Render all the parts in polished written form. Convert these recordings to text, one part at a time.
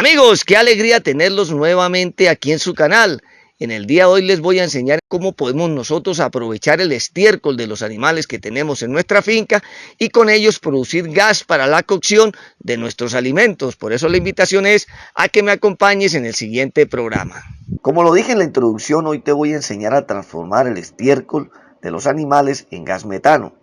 Amigos, qué alegría tenerlos nuevamente aquí en su canal. En el día de hoy les voy a enseñar cómo podemos nosotros aprovechar el estiércol de los animales que tenemos en nuestra finca y con ellos producir gas para la cocción de nuestros alimentos. Por eso la invitación es a que me acompañes en el siguiente programa. Como lo dije en la introducción, hoy te voy a enseñar a transformar el estiércol de los animales en gas metano.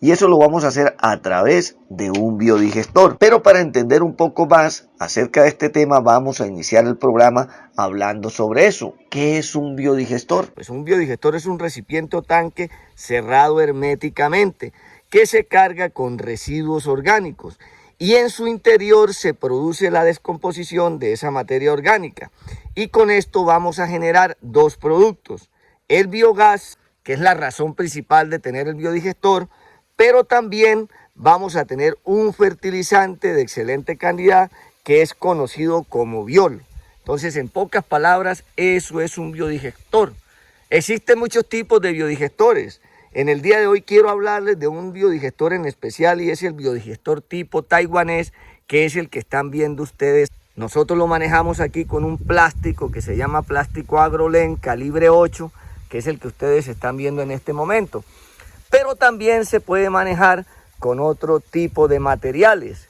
Y eso lo vamos a hacer a través de un biodigestor. Pero para entender un poco más acerca de este tema, vamos a iniciar el programa hablando sobre eso. ¿Qué es un biodigestor? Pues un biodigestor es un recipiente o tanque cerrado herméticamente que se carga con residuos orgánicos y en su interior se produce la descomposición de esa materia orgánica. Y con esto vamos a generar dos productos: el biogás, que es la razón principal de tener el biodigestor, pero también vamos a tener un fertilizante de excelente calidad que es conocido como biol. Entonces, en pocas palabras, eso es un biodigestor. Existen muchos tipos de biodigestores. En el día de hoy quiero hablarles de un biodigestor en especial y es el biodigestor tipo taiwanés, que es el que están viendo ustedes. Nosotros lo manejamos aquí con un plástico que se llama plástico Agrolen calibre 8, que es el que ustedes están viendo en este momento. Pero también se puede manejar con otro tipo de materiales.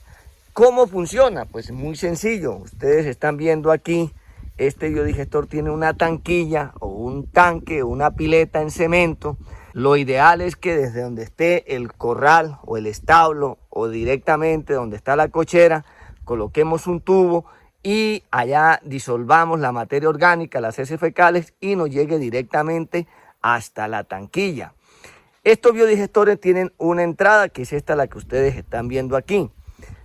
¿Cómo funciona? Pues muy sencillo. Ustedes están viendo aquí, este biodigestor tiene una tanquilla o un tanque o una pileta en cemento. Lo ideal es que desde donde esté el corral o el establo o directamente donde está la cochera, coloquemos un tubo y allá disolvamos la materia orgánica, las heces fecales, y nos llegue directamente hasta la tanquilla. Estos biodigestores tienen una entrada, que es esta la que ustedes están viendo aquí.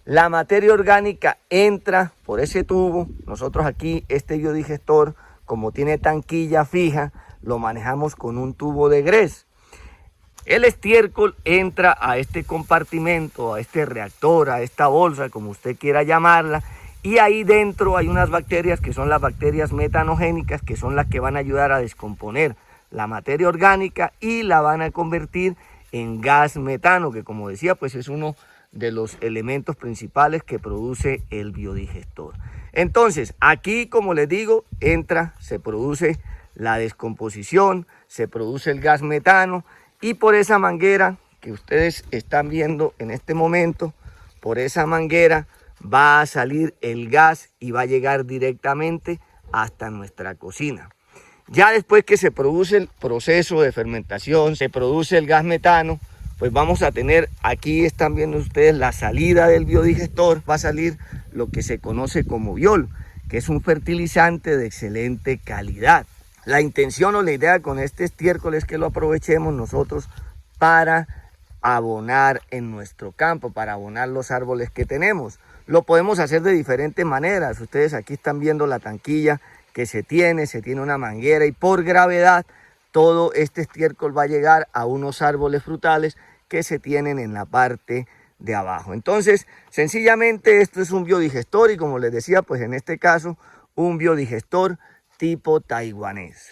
La materia orgánica entra por ese tubo. Nosotros aquí, este biodigestor, como tiene tanquilla fija, lo manejamos con un tubo de grés. El estiércol entra a este compartimento, a este reactor, a esta bolsa, como usted quiera llamarla, y ahí dentro hay unas bacterias que son las bacterias metanogénicas, que son las que van a ayudar a descomponer la materia orgánica y la van a convertir en gas metano, que como decía, pues es uno de los elementos principales que produce el biodigestor. Entonces, aquí, como les digo, entra, se produce la descomposición, se produce el gas metano, y por esa manguera que ustedes están viendo en este momento, por esa manguera va a salir el gas y va a llegar directamente hasta nuestra cocina. Ya después que se produce el proceso de fermentación, se produce el gas metano, pues vamos a tener, aquí están viendo ustedes la salida del biodigestor, va a salir lo que se conoce como biol, que es un fertilizante de excelente calidad. La intención o la idea con este estiércol es que lo aprovechemos nosotros para abonar en nuestro campo, para abonar los árboles que tenemos. Lo podemos hacer de diferentes maneras. Ustedes aquí están viendo la tanquilla que se tiene una manguera y por gravedad todo este estiércol va a llegar a unos árboles frutales que se tienen en la parte de abajo. Entonces, sencillamente esto es un biodigestor y como les decía, pues en este caso un biodigestor tipo taiwanés.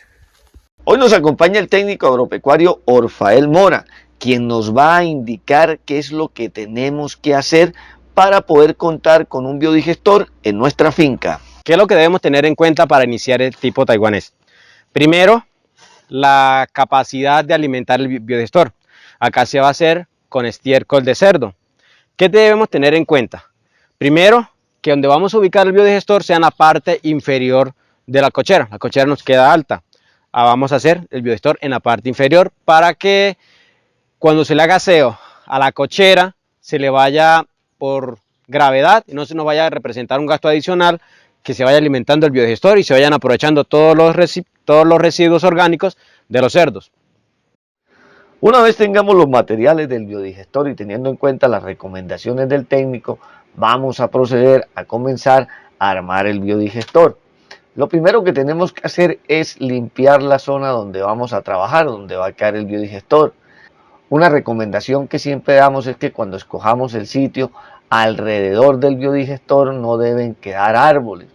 Hoy nos acompaña el técnico agropecuario Orfael Mora, quien nos va a indicar qué es lo que tenemos que hacer para poder contar con un biodigestor en nuestra finca. ¿Qué es lo que debemos tener en cuenta para iniciar el tipo taiwanés? Primero, la capacidad de alimentar el biodigestor. Acá se va a hacer con estiércol de cerdo. ¿Qué debemos tener en cuenta? Primero, que donde vamos a ubicar el biodigestor sea en la parte inferior de la cochera. La cochera nos queda alta. Vamos a hacer el biodigestor en la parte inferior para que cuando se le haga aseo a la cochera se le vaya por gravedad y no se nos vaya a representar un gasto adicional, que se vaya alimentando el biodigestor y se vayan aprovechando todos los residuos orgánicos de los cerdos. Una vez tengamos los materiales del biodigestor y teniendo en cuenta las recomendaciones del técnico, vamos a proceder a comenzar a armar el biodigestor. Lo primero que tenemos que hacer es limpiar la zona donde vamos a trabajar, donde va a caer el biodigestor. Una recomendación que siempre damos es que cuando escojamos el sitio, alrededor del biodigestor no deben quedar árboles,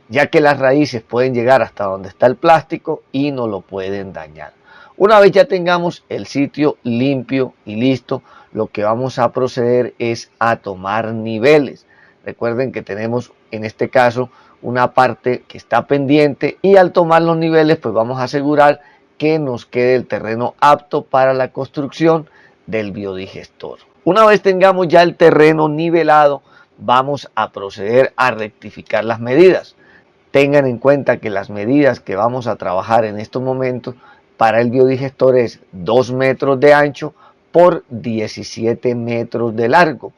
ya que las raíces pueden llegar hasta donde está el plástico y no lo pueden dañar. Una vez ya tengamos el sitio limpio y listo, lo que vamos a proceder es a tomar niveles. Recuerden que tenemos en este caso una parte que está pendiente, y al tomar los niveles pues vamos a asegurar que nos quede el terreno apto para la construcción del biodigestor. Una vez tengamos ya el terreno nivelado, vamos a proceder a rectificar las medidas. Tengan en cuenta que las medidas que vamos a trabajar en estos momentos para el biodigestor es 2 metros de ancho por 17 metros de largo.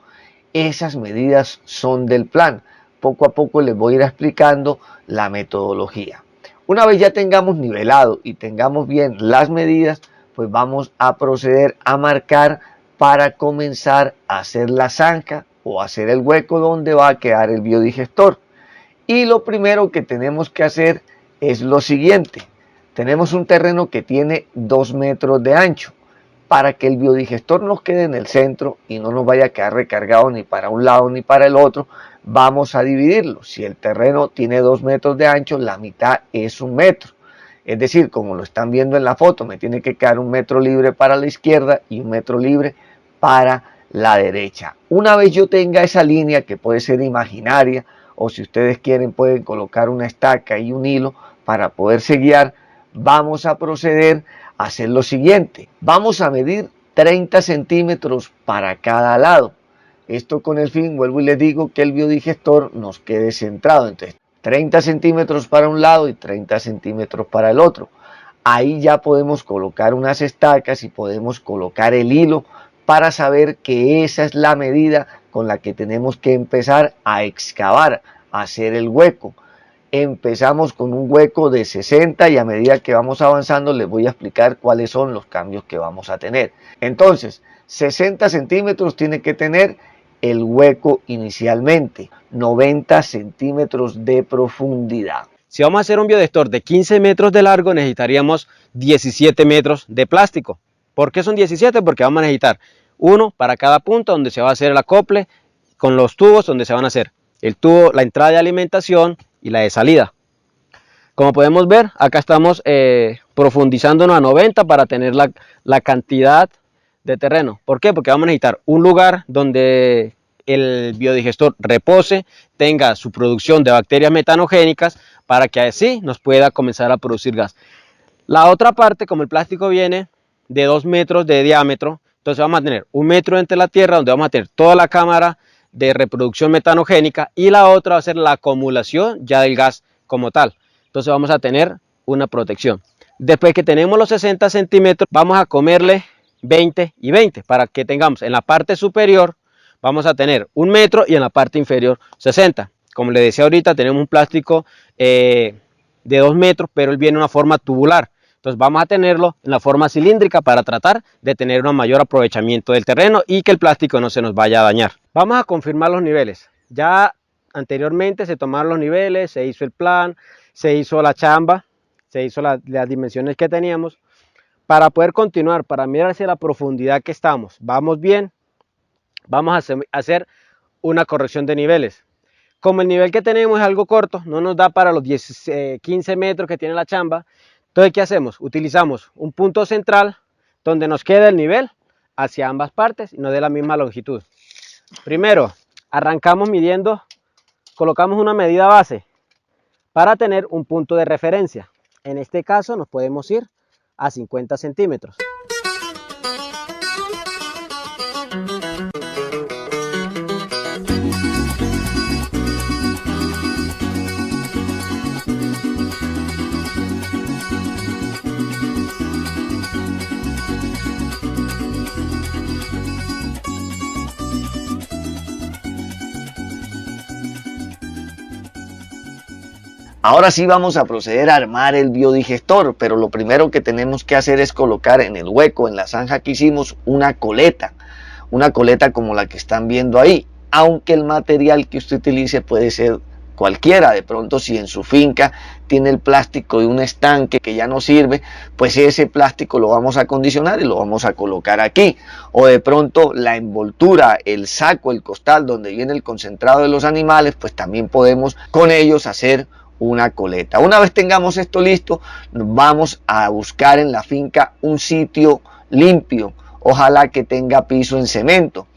Esas medidas son del plan. Poco a poco les voy a ir explicando la metodología. Una vez ya tengamos nivelado y tengamos bien las medidas, pues vamos a proceder a marcar para comenzar a hacer la zanja o hacer el hueco donde va a quedar el biodigestor. Y lo primero que tenemos que hacer es lo siguiente. Tenemos un terreno que tiene 2 metros de ancho. Para que el biodigestor nos quede en el centro y no nos vaya a quedar recargado ni para un lado ni para el otro, vamos a dividirlo. Si el terreno tiene 2 metros de ancho, la mitad es 1 metro. Es decir, como lo están viendo en la foto, me tiene que quedar 1 metro libre para la izquierda y 1 metro libre para la derecha. Una vez yo tenga esa línea, que puede ser imaginaria, o si ustedes quieren pueden colocar una estaca y un hilo para poderse guiar, vamos a proceder a hacer lo siguiente. Vamos a medir 30 centímetros para cada lado. Esto con el fin, vuelvo y les digo, que el biodigestor nos quede centrado. Entonces, 30 centímetros para un lado y 30 centímetros para el otro. Ahí ya podemos colocar unas estacas y podemos colocar el hilo para saber que esa es la medida con la que tenemos que empezar a excavar, a hacer el hueco. Empezamos con un hueco de 60 y a medida que vamos avanzando les voy a explicar cuáles son los cambios que vamos a tener. Entonces, 60 centímetros tiene que tener el hueco inicialmente, 90 centímetros de profundidad. Si vamos a hacer un biodigestor de 15 metros de largo, necesitaríamos 17 metros de plástico. ¿Por qué son 17? Porque vamos a necesitar uno para cada punto donde se va a hacer el acople con los tubos donde se van a hacer el tubo, la entrada de alimentación y la de salida. Como podemos ver, acá estamos profundizándonos a 90 para tener la cantidad de terreno. ¿Por qué? Porque vamos a necesitar un lugar donde el biodigestor repose, tenga su producción de bacterias metanogénicas para que así nos pueda comenzar a producir gas. La otra parte, como el plástico viene de 2 metros de diámetro, entonces vamos a tener 1 metro entre la tierra donde vamos a tener toda la cámara de reproducción metanogénica y la otra va a ser la acumulación ya del gas como tal. Entonces vamos a tener una protección. Después que tenemos los 60 centímetros, vamos a comerle 20 y 20 para que tengamos en la parte superior vamos a tener 1 metro y en la parte inferior 60. Como les decía ahorita, tenemos un plástico de 2 metros, pero él viene en una forma tubular. Entonces vamos a tenerlo en la forma cilíndrica para tratar de tener un mayor aprovechamiento del terreno y que el plástico no se nos vaya a dañar. Vamos a confirmar los niveles. Ya anteriormente se tomaron los niveles, se hizo el plan, se hizo la chamba, se hizo las dimensiones que teníamos. Para poder continuar, para mirar hacia la profundidad que estamos, vamos bien, vamos a hacer una corrección de niveles. Como el nivel que tenemos es algo corto, no nos da para los 15 metros que tiene la chamba, entonces ¿qué hacemos? Utilizamos un punto central donde nos queda el nivel hacia ambas partes y nos dé la misma longitud. Primero, arrancamos midiendo, colocamos una medida base para tener un punto de referencia. En este caso nos podemos ir a 50 centímetros. Ahora sí vamos a proceder a armar el biodigestor, pero lo primero que tenemos que hacer es colocar en el hueco, en la zanja que hicimos, una coleta como la que están viendo ahí, aunque el material que usted utilice puede ser cualquiera. De pronto, si en su finca tiene el plástico de un estanque que ya no sirve, pues ese plástico lo vamos a acondicionar y lo vamos a colocar aquí. O de pronto la envoltura, el saco, el costal donde viene el concentrado de los animales, pues también podemos con ellos hacer una coleta. Una vez tengamos esto listo, vamos a buscar en la finca un sitio limpio, ojalá que tenga piso en cemento.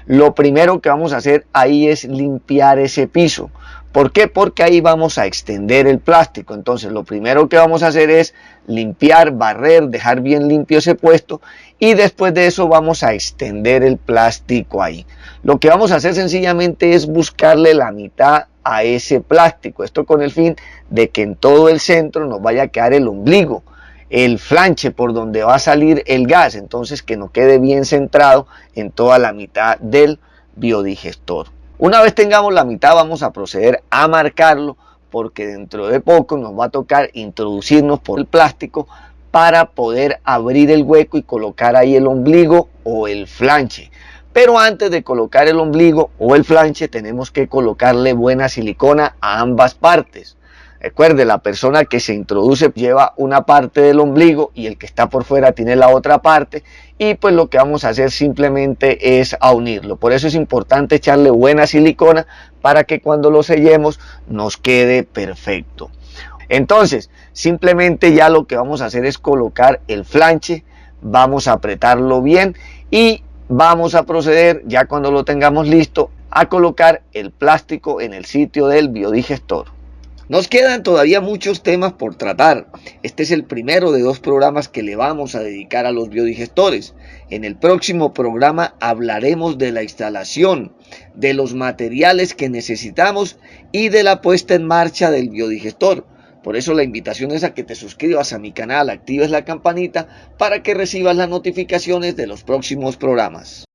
Lo primero que vamos a hacer ahí es limpiar ese piso, ¿Por qué? Porque ahí vamos a extender el plástico. Entonces lo primero que vamos a hacer es limpiar, barrer, dejar bien limpio ese puesto y después de eso vamos a extender el plástico ahí. Lo que vamos a hacer sencillamente es buscarle la mitad a ese plástico. Esto con el fin de que en todo el centro nos vaya a quedar el ombligo, el flanche por donde va a salir el gas. Entonces que nos quede bien centrado en toda la mitad del biodigestor. Una vez tengamos la mitad vamos a proceder a marcarlo porque dentro de poco nos va a tocar introducirnos por el plástico para poder abrir el hueco y colocar ahí el ombligo o el flanche. Pero antes de colocar el ombligo o el flanche tenemos que colocarle buena silicona a ambas partes. Recuerde, la persona que se introduce lleva una parte del ombligo y el que está por fuera tiene la otra parte y pues lo que vamos a hacer simplemente es a unirlo. Por eso es importante echarle buena silicona para que cuando lo sellemos nos quede perfecto. Entonces, simplemente ya lo que vamos a hacer es colocar el flanche, vamos a apretarlo bien y vamos a proceder, ya cuando lo tengamos listo, a colocar el plástico en el sitio del biodigestor. Nos quedan todavía muchos temas por tratar. Este es el primero de 2 programas que le vamos a dedicar a los biodigestores. En el próximo programa hablaremos de la instalación, de los materiales que necesitamos y de la puesta en marcha del biodigestor. Por eso la invitación es a que te suscribas a mi canal, actives la campanita para que recibas las notificaciones de los próximos programas.